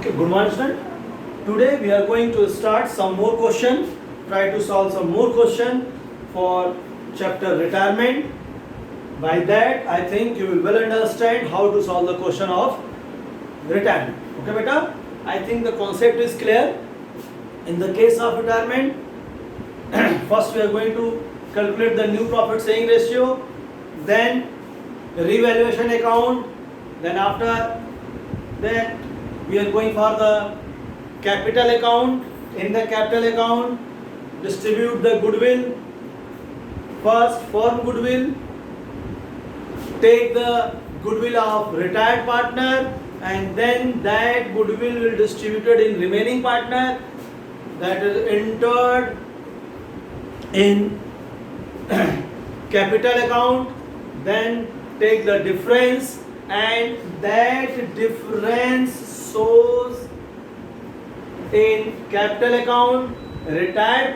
Okay, good morning student. Today we are going to start some more question. Try to solve some more question for chapter retirement. By that I think you will well understand how to solve the question of retirement. Okay beta? I think the concept is clear. In the case of retirement, first we are going to calculate the new profit sharing ratio, then revaluation account, then after that we are going for the capital account. In the capital account, distribute the goodwill. First form goodwill, take the goodwill of retired partner, and then that goodwill will distributed in remaining partner, that is entered in capital account. Then take the difference, and that difference shows in capital account. Retired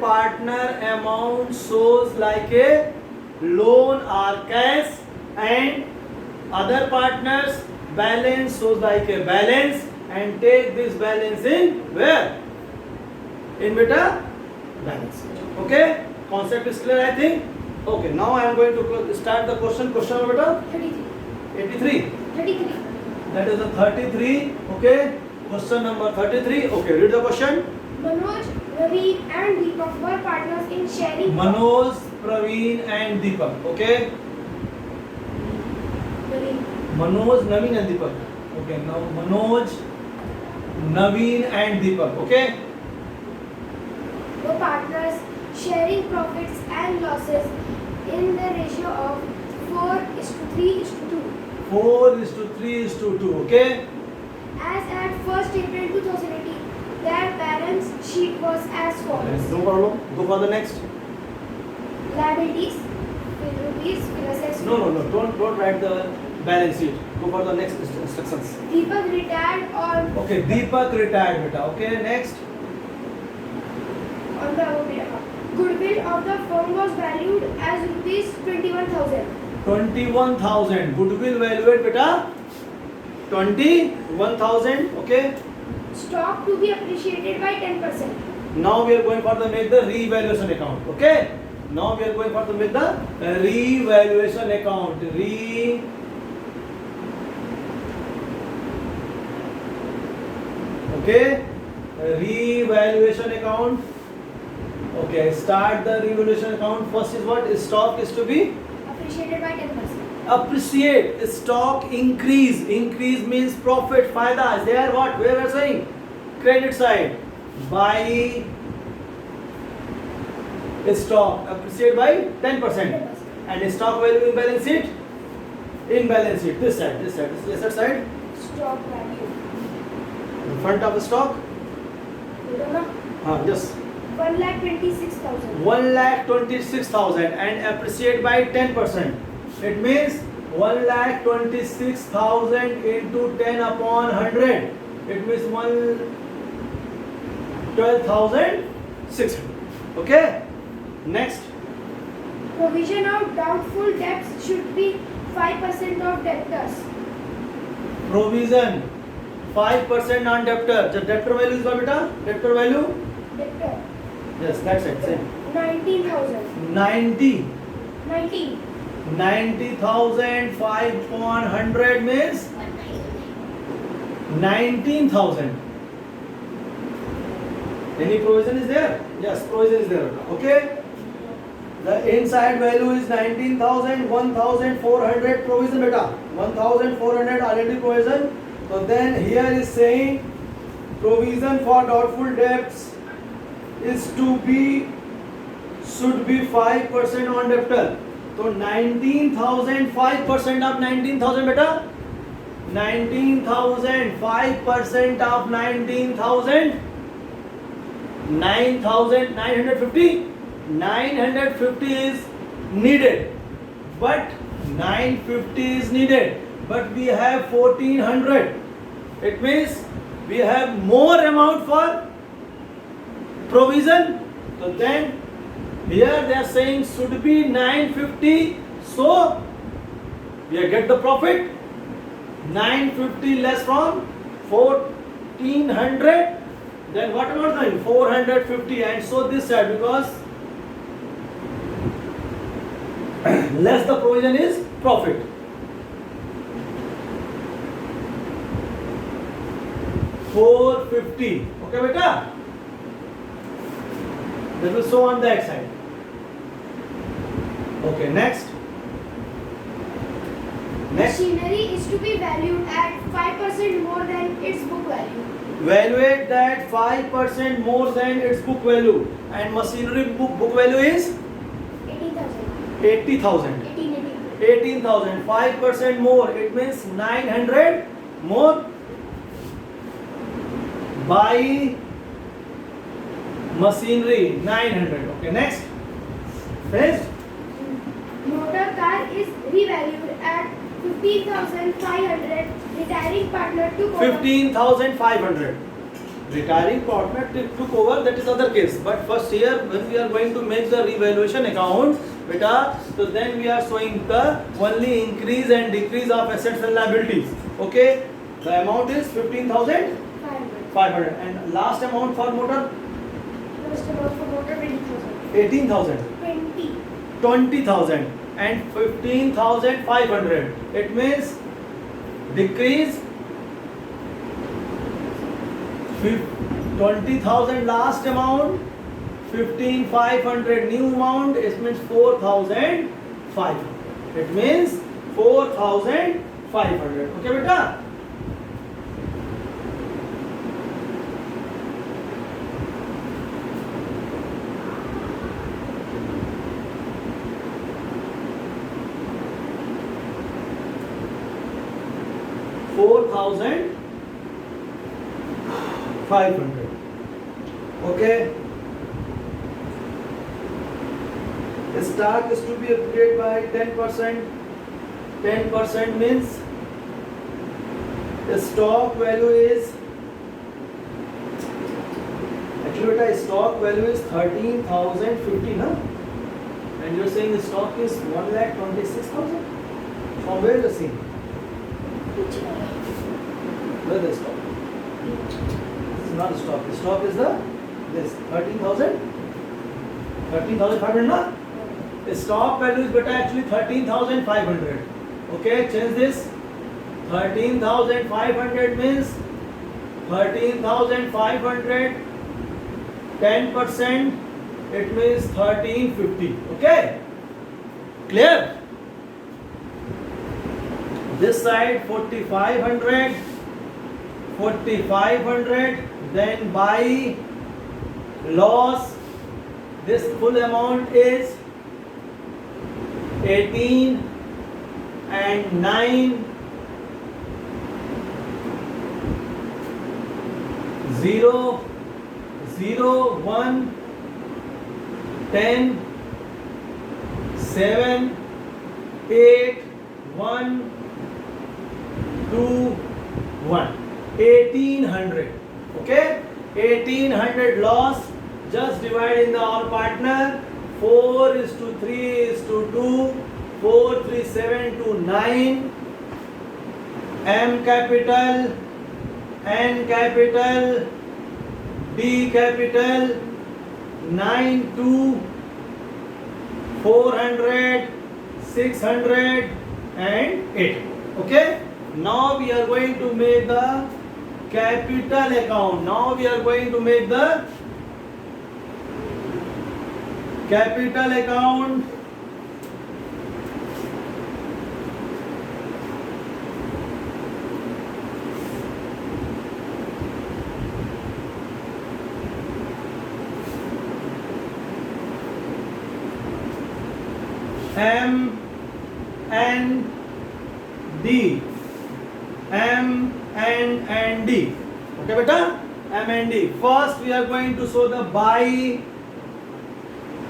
partner amount shows like a loan or cash, and other partners balance shows like a balance, and take this balance in where? In beta balance. Okay, concept is clear I think. Okay, now I am going to start the question number beta 33. 83. 33. That is the 33. Okay, question number 33. Okay, read the question. Manoj, Ravi and Deepak were partners in sharing. Manoj, Praveen and Deepak. Okay, Ravi. Manoj, Naveen and Deepak. Okay, now Manoj, Naveen and Deepak. Okay, Were partners sharing profits and losses in the ratio of 4:3:2. 4:3:2. Okay, As at 1st April 2018, their balance sheet was as follows. no problem. Go for the next. Liabilities, rupees, assets. No. Don't write the balance sheet. Go for the next instructions. Deepak retired on Okay, Deepak retired beta. Okay, next. on the goodwill of the firm was valued as rupees 21,000. 21,000. Goodwill valued beta 21,000. Okay. Stock to be appreciated by 10%. Now we are going for the make the revaluation account. Okay. Now we are going for the make the revaluation account. Okay. Revaluation account. Okay. Start the revaluation account. First is what? Stock is to be Appreciated by 10%. appreciate. Stock increase. Increase means profit. Faida is there. What? Where we are saying? Credit side. Buy stock. Appreciate by 10%. And stock value in balance sheet? In balance sheet. This side. This is asset side. Stock value. In front of the stock. Just 1,26,000. 1,26,000 and appreciate by 10%. It means 1,26,000 into 10 upon 100. It means 12,600. Okay. Next. Provision of doubtful debts should be 5% of debtors. Provision 5% on debtor. The debtor value is what beta? Debtor value? Debtor. Yes, that's it. Same. 19,000. 90. 19. 90,000 5 upon 100 means 19,000. Any provision is there? Yes, provision is there. Okay. The inside value is 19,000, 1,400 provision beta. 1,400 already provision. So then here is saying provision for doubtful debts is should be 5% on debtor. So 19,000 5% of 19,000 beta. 19,000 5% of 19,000. 9,950. 950 is needed, but 950 is needed, but we have 1,400. It means we have more amount for provision. So then here they are saying should be 950. So we get the profit. 950 less from 1400. Then what about the 450, and so this side, because less the provision is profit. $450. Okay, beta? That will show on that side. Okay, next. Machinery is to be valued at 5% more than its book value. Valuate that 5% more than its book value, and machinery book value is 18,000. 80,000. 18,000. 5% more, it means 900 more. Buy machinery 900. Okay, next. Finished? Motor car is revalued at 15,500. Retiring partner took over. 15,500. Retiring partner took over, that is other case. But first here, when we are going to make the revaluation account, beta, so then we are showing the only increase and decrease of assets and liabilities. Okay, the amount is 15,500, and last amount for motor First amount for motor 20,000. 18,000, 20. 20,000, and 15,500. It means decrease 20,000 last amount, 15,500 new amount. It means 4,500. It means 4,500. Okay, beta? $4,500. Okay. The stock is to be upgraded by 10%. 10% means the stock value is, actually the stock value is 13,050, no? And you're saying the stock is 1,26,000? From where the same? Where the stock? This is not the stock. The stock is this 13,000. 13,500, no? The stock value is better actually 13,500. Okay, change this. 13,500 means 13,500. 10%. It means 1350. Okay, clear? This side 4,500. 4,500. Then by loss, this full amount is 18 and 9 0 0 1 10 7 8 1 2 1 1800. Okay, 1800 loss. Just divide in the all partner. 4:3:2. 43729. M capital, N capital, D capital, 92, 400, 600 and 8. Okay. Now we are going to make the capital account. Now we are going to make the capital account. M and D. M and D. Okay, beta? M and D. First, we are going to show the buy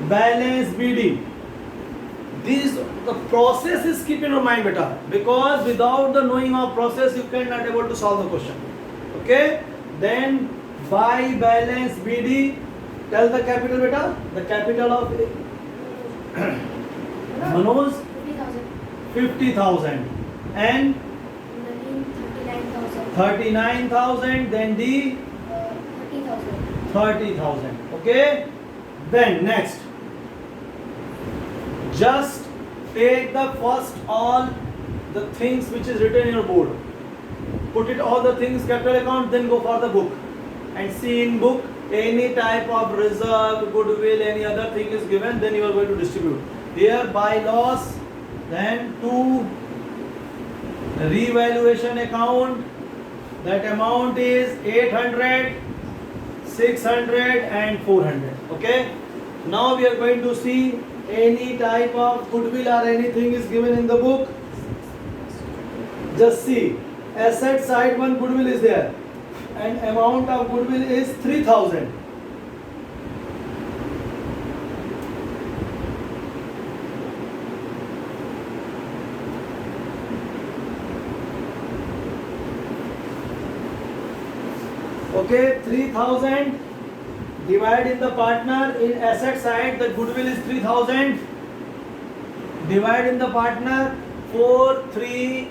balance BD. This the process is keep in your mind, beta, because without the knowing of process, you cannot able to solve the question. Okay? Then buy balance BD. Tell the capital, beta. The capital of Manoj 50,000. 50,000 and 39,000, then D 30,000. 30,000. Okay. Then next, just take the first all the things which is written in your board. Put it all the things capital account, then go for the book and see in book any type of reserve, goodwill, any other thing is given, then you are going to distribute. Here by loss, then to revaluation account, that amount is 800, 600 and 400. Okay. Now we are going to see any type of goodwill or anything is given in the book. Just see, asset side one goodwill is there and amount of goodwill is 3,000. Okay, 3,000 divide in the partner, in asset side the goodwill is 3,000, divide in the partner 4, 3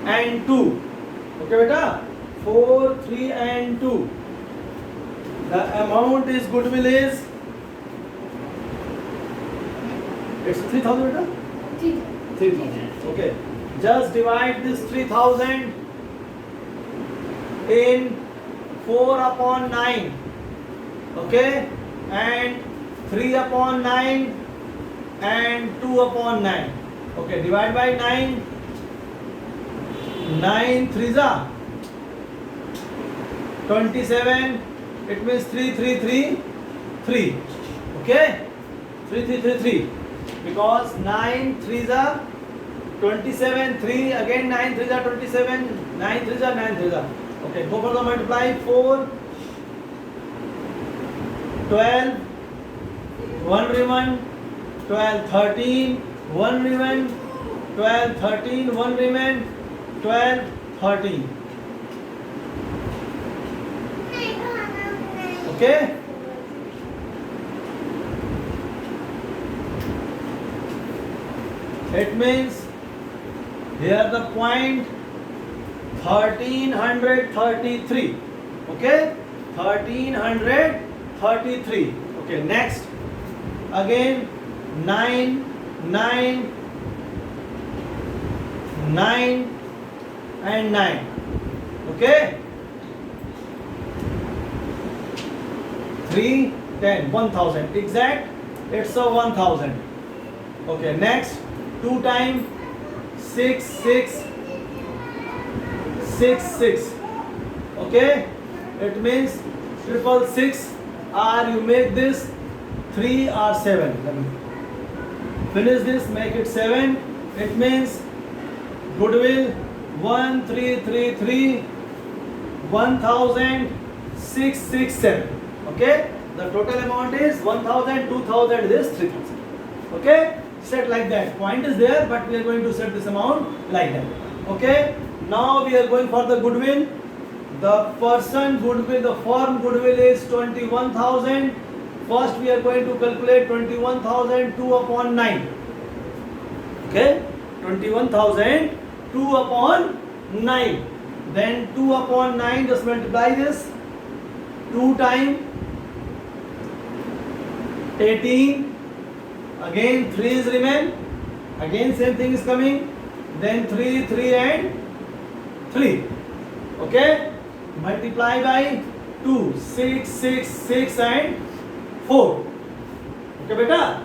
and 2. Okay beta, 4, 3 and 2. The amount is goodwill is, it's 3,000 beta? 3,000. Okay, just divide this 3,000 in 4 upon 9. Okay, and 3 upon 9 and 2 upon 9. Okay, divide by 9. 9 3s are 27. It means 3 3 3 3. Okay, 3 3 3 3. Because 9 3s are 27. 3 again 9 3s are 27. 9 3s are 9 3s are. Okay, go for the multiply. 4 12 1 remain, 12 13 1 remain, 12 13 1 remain, 12 13. Okay, it means here the point 1333. Okay, 1333. Okay, next again 9 9 9 and 9. Okay, 3 10 1000 exact, it's a 1000. Okay, next 2 times 6 6 6 6. Okay, it means 666, or you make this 3 or 7. Let me finish this, make it 7. It means goodwill 1333 1667. Okay, the total amount is 1000, 2000 is 3000. Okay, set like that. Point is there, but we are going to set this amount like that. Okay, now we are going for the goodwill. The person goodwill, the firm goodwill is 21,000. First we are going to calculate 21,000 2 upon 9. Okay, 21,000 2 upon 9. Then 2 upon 9, just multiply this. 2 times 18. Again 3 is remain. Again same thing is coming. Then 3 3 and 3. Okay, multiply by 2, 6 6 6 and 4. Okay beta,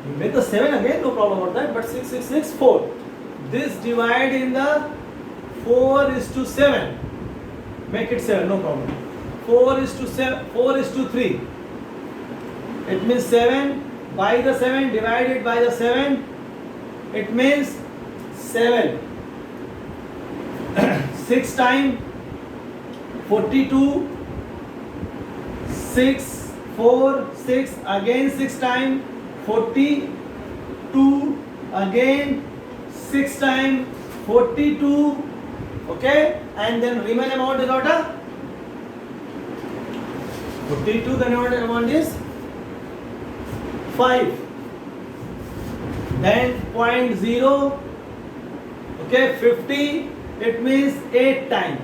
you make the 7 again, no problem about that, but 6 6 6 4. This divide in the 4 is to 7, make it 7, no problem. 4 is to 7, 4 is to 3. It means 7 by the 7 divided by the 7. It means 7. 6 times 42. 6 4 6 again 6 times 42. Again 6 times 42. Okay, and then remain amount is what? 42. Then amount is 5. Then 0.0. Okay, 50 It means 8 times.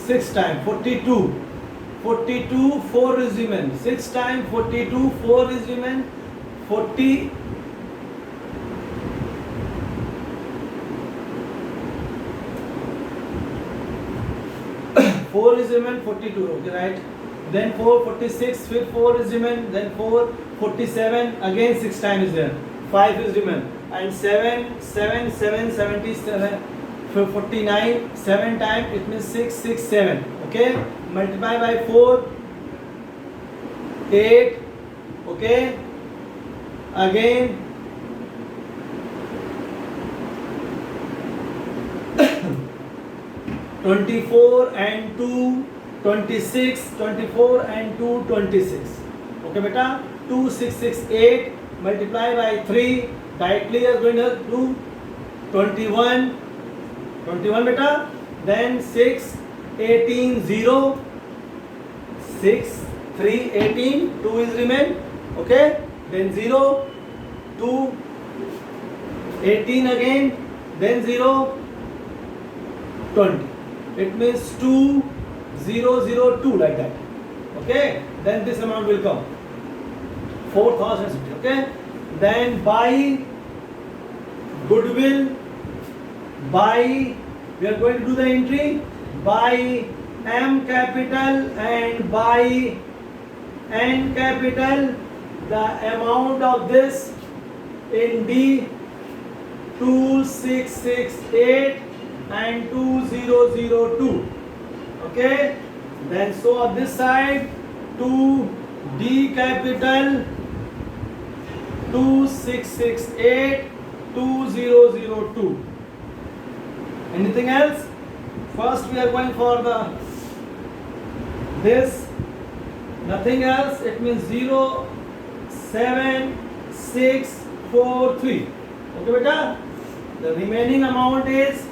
Six times 42. 42, 4 is remain. 6 times 42, 4 is remain. 40. 4 is remain 42, okay, right? Then 4 46, 4 is remain, then 4 47, again 6 times is there. 5 is remain, and 7 77 49, 7 times, it means 6 7, okay? Multiply by 4, 8, okay? Again 24 and 2 26, 24 and 2 26, okay beta? 2 6 6 8, multiply by 3, directly you are going to do 21 beta. Then 6 18 0, 6 3 18, 2 is remain, okay? Then 0 2 18 again, then 0 20. It means 2 0 0 2, like that, okay? Then this amount will come 4060, okay? Then by goodwill, by, we are going to do the entry by M capital and by N capital. The amount of this in D 2668 and 2002, okay? Then so on this side 2 D capital 2668 2002. Anything else? First we are going for the this, nothing else. It means 0 7 6 4 3, okay beta? The remaining amount is,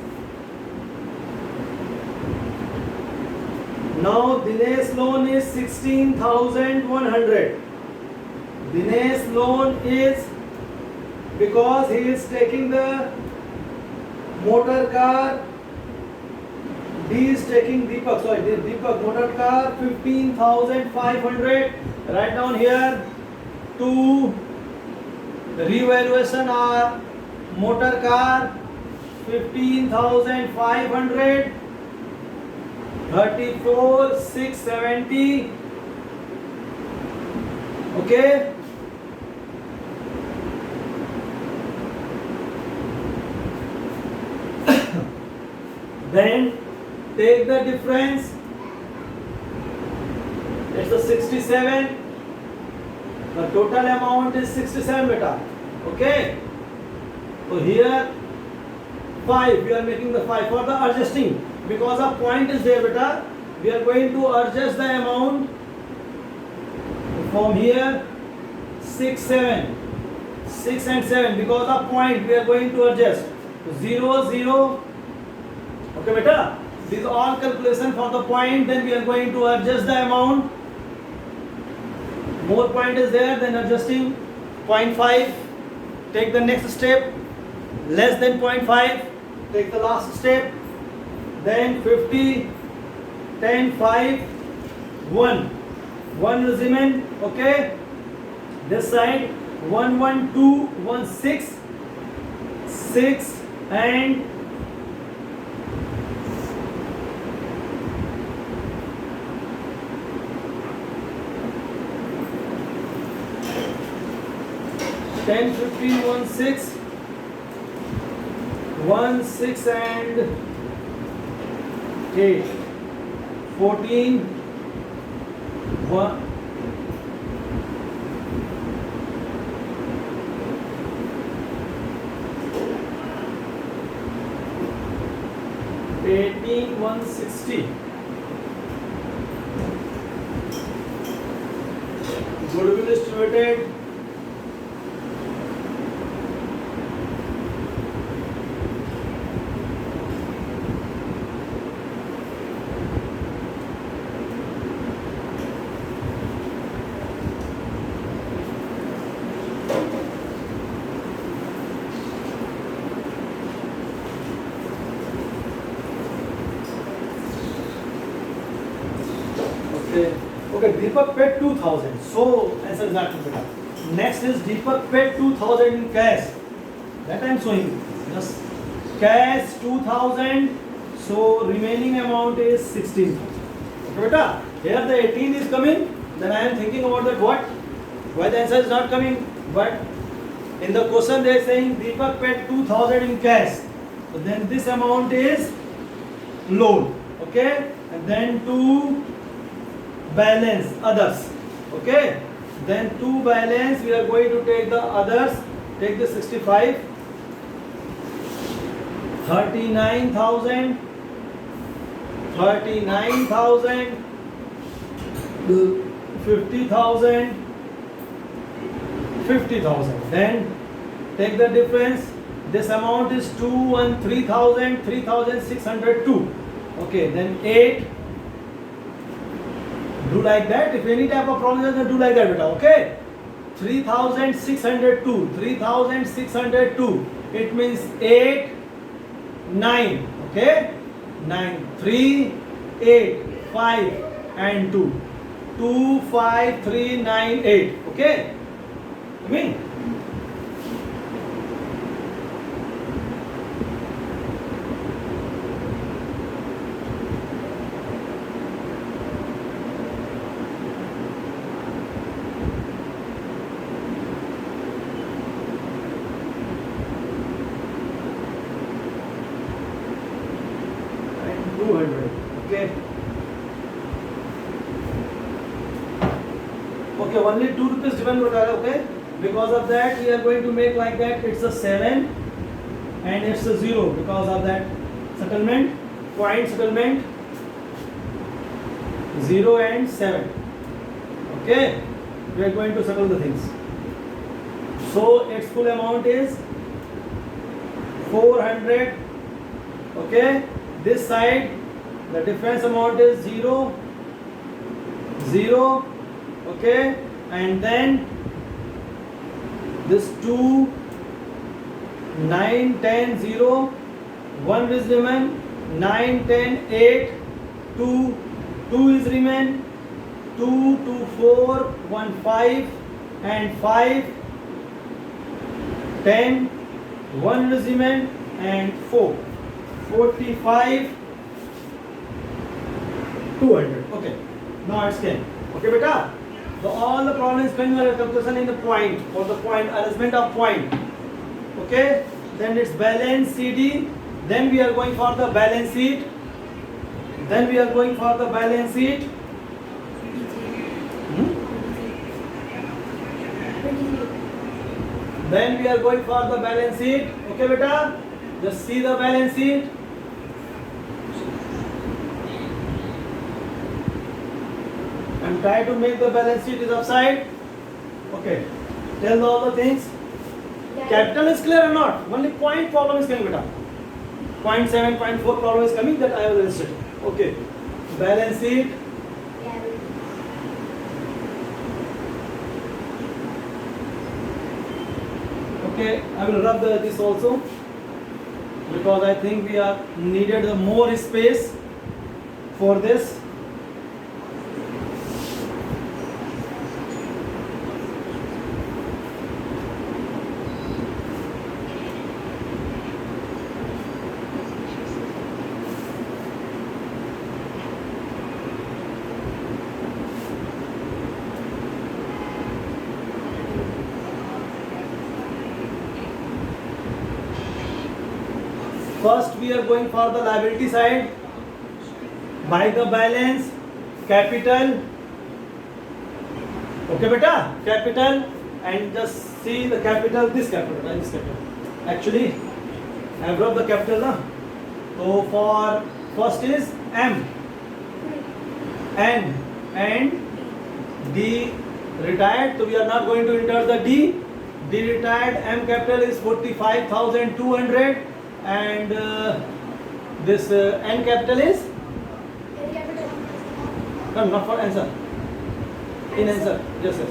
now Dinesh loan is 16,100. Dinesh loan is, because he is taking the motor car, D is taking Deepak, sorry, Deepak motor car 15,500. Write down here to revaluation are motor car 15,500, 34,670, okay? Then take the difference, it's a 67. The total amount is 67 beta, okay? So here 5, we are making the 5 for the adjusting, because a point is there beta. We are going to adjust the amount from here 6 and 7, because a point we are going to adjust 0 0, okay beta? These are all calculation for the point. Then we are going to adjust the amount. More point is there, then adjusting 0.5. Take the next step, less than 0.5. Take the last step. Then 50, 10, 5, 1. 1 is remain, okay? This side 1 1 2 1 6 6 and 10 15 1 6 1 6 and 8 14 1 18 160. Goodwill estimated 18 say, okay, Deepak paid 2000. So answer is not beta. Next is Deepak paid 2000 in cash. That I am showing you. Just cash 2000. So remaining amount is 16,000. Okay, beta. Here the 18 is coming. Then I am thinking about that what? Why the answer is not coming? But in the question they are saying Deepak paid 2000 in cash. So then this amount is loan. Okay, and then to balance others. Okay, then to balance we are going to take the others. Take the 65, 39,000, 39,000, 50,000, 50,000. Then take the difference. This amount is 213,000, 3,602. Okay, then 8. Do like that. If any type of problem is there, do like that, beta. Okay. 3,602. 3,602. It means 8, 9. Okay. 9, 3, 8, 5, and 2. 2, 5, 3, 9, 8. Okay. I mean. Okay. Okay, only 2 rupees difference होता है. Okay. Because of that, we are going to make like that. It's a 7 and it's a 0 because of that settlement, point settlement 0 and 7. Okay. We are going to settle the things. So its full amount is 400. Okay. This side the difference amount is 0, 0. Okay, and then this 2, 9, 10, 0, 1 is remain, 9, 10, 8, 2, 2 is remain, 2, 2, 4, 1, 5, and 5, 10, 1 is remain, and 4, 45, 200. Okay, now it's 10. Okay, beta. So all the problems when you are calculation in the point or the point arrangement of point. Okay, then it's balance CD. Then we are going for the balance sheet. Then we are going for the balance sheet. Then we are going for the balance sheet. Okay, beta. Just see the balance sheet. And try to make the balance sheet is upside. Okay. Tell all the things. Capital is clear or not? Only point problem is coming, beta. 0.7, 0.4 problem is coming that I will illustrate. Okay. Balance sheet. Okay. I will rub this also because I think we are needed more space for this. First we are going for the liability side. By the balance, capital. Okay, beta, capital, and just see the capital, this capital and this capital. Actually, I have rubbed the capital now. So for first is M, N, and D retired. So we are not going to enter the D. D retired. M capital is 45,200. And this N capital is? No, not for answer. In answer, yes, yes.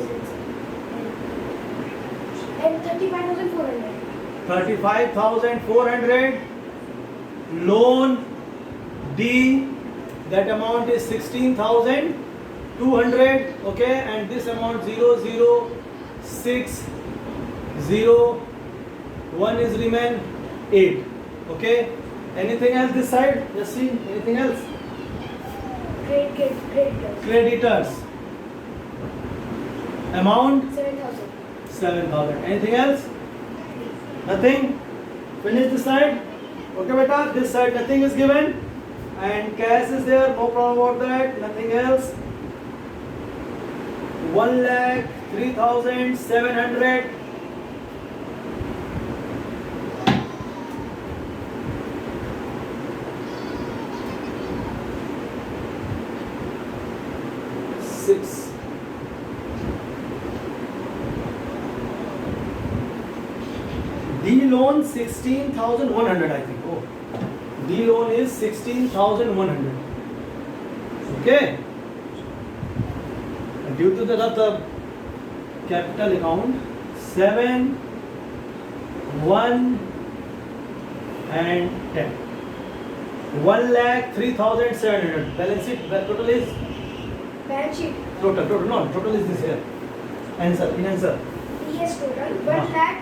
And 35,400. 35,400. Loan D, that amount is 16,000. 200, okay, and this amount 0, 0, 6, 0, 1 is remain 8, okay. Anything else this side? Just see, anything else? Creditors. Creditors. Amount 7,000. 7,000. Anything else? Nothing? Finish this side. Okay, beta. This side nothing is given. And cash is there. No problem about that. Nothing else. 1,03,700. Six. D loan 16,100, I think. Oh, D loan is 16,100. Okay. And due to the capital account 7, 1 and 10. 1,03,700. Balance sheet. The total is Balance sheet. total. Total is this here. Answer. In answer. Yes, total. Ah.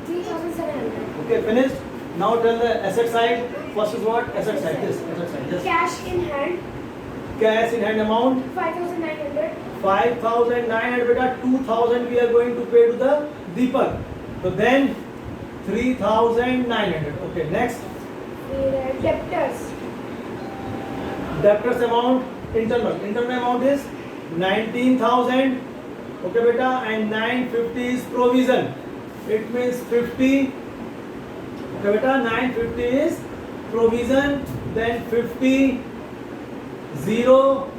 1,03,700. Okay, finished. Now tell the asset side. First is what? Asset side. This asset side. Yes. Cash in hand Cash in hand amount 5,900. 5,900. Beta 2,000 we are going to pay to the Deepak. So then 3,900. Okay, next. Debtors. Debtors amount internal. Internal amount is 19,000. Okay, beta, and 950 is provision. It means 50. Okay, beta, 950 is provision. Then 50, 0,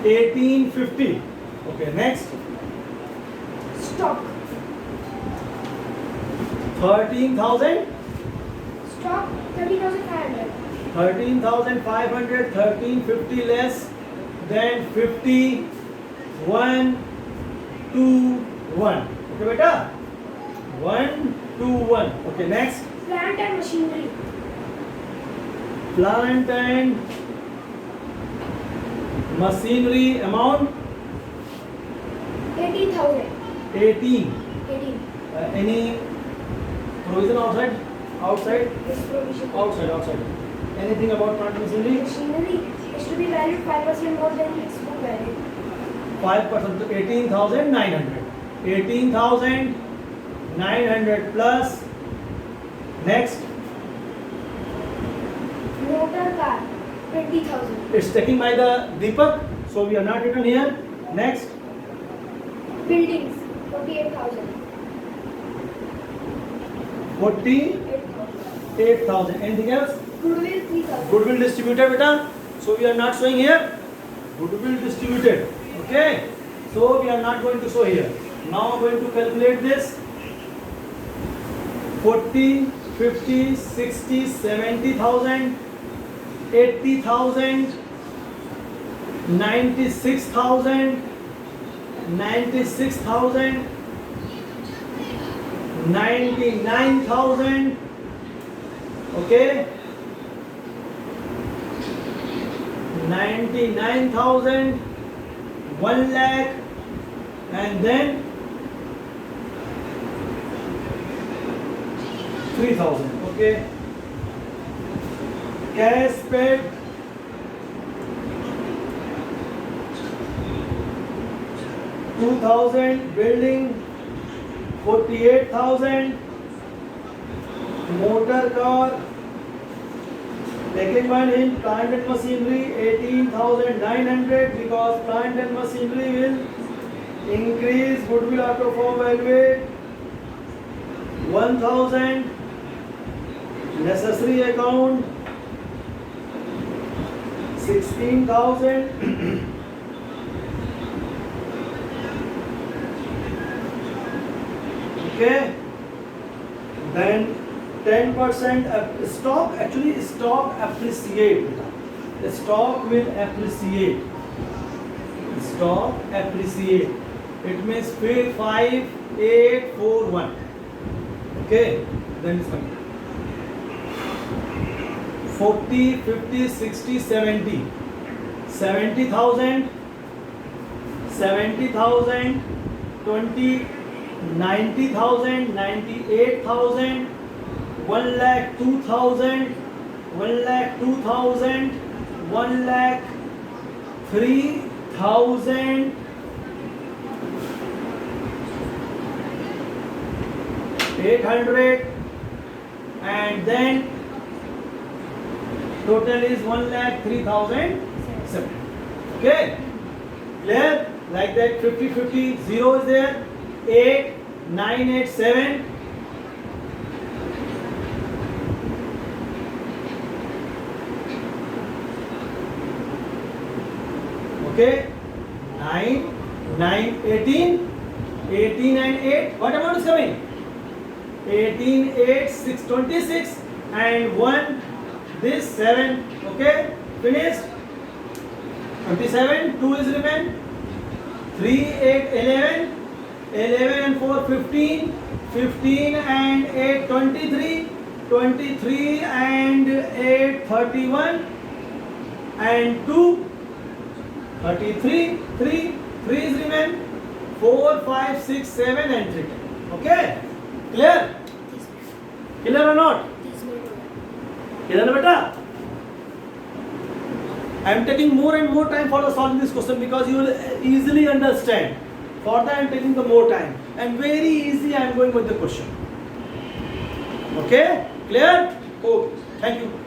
1850. Okay, next. Stock. 13,000. Stock 30,500. 13,500, 1350 less than 50, 1, 2, 1. Okay, beta? 1, 2, 1. Okay, next. Plant and machinery. Plant and machinery amount 18,000. 18. 18. Any provision outside? Outside? This provision. Outside. Anything about plant and machinery? Machinery is to be valued 5% more than its book value. 5%, so 18,900. 18,900 plus. Next. Motor car 20,000. It's taken by the Deepak, so we are not written here. Next. Buildings 48,000. 48,000. Anything else? Goodwill 3,000. Goodwill distributed, beta. So we are not showing here. Goodwill distributed. Okay. So we are not going to show here. Now I'm going to calculate this. 40, 50, 60, 70,000, 80,000, 96,000, 96,000, 99,000. Okay. 99,000, 1 lakh, and then 3,000. Okay. Cash paid 2,000. Building 48,000. Motor car. Second one in plant and machinery 18,900, because plant and machinery will increase goodwill after form value 1,000. Necessary account 16,000. Okay. Then 10% stock, actually stock appreciate. The stock will appreciate. Stock appreciate. It means 5841. Okay. Then this one. 40, 50, 60, 70. 70,000, 70,000, 20, 90,000, 98,000, 1,02,000, 1,02,000, 1,03,000, 800, and then total is 1,03,700. Okay, clear? Like that, 50, 50, 0 is there, 8, 9, 8, 7. Okay, 9, 9, 18, 18 and 8. What amount is coming? 18, 8, 6, 26, and 1, this 7. Okay, finished. 27, 2 is remain. 3, 8, 11, 11 and 4, 15, 15 and 8, 23, 23 and 8, 31, and 2, 33, 3, 3 is remain. 4, 5, 6, 7 and 3. Okay, clear? Clear or not? Clear na beta? I am taking more and more time for the solving this question because you will easily understand. For that I am taking the more time and very easy I am going with the question. Okay? Clear? Okay. Thank you.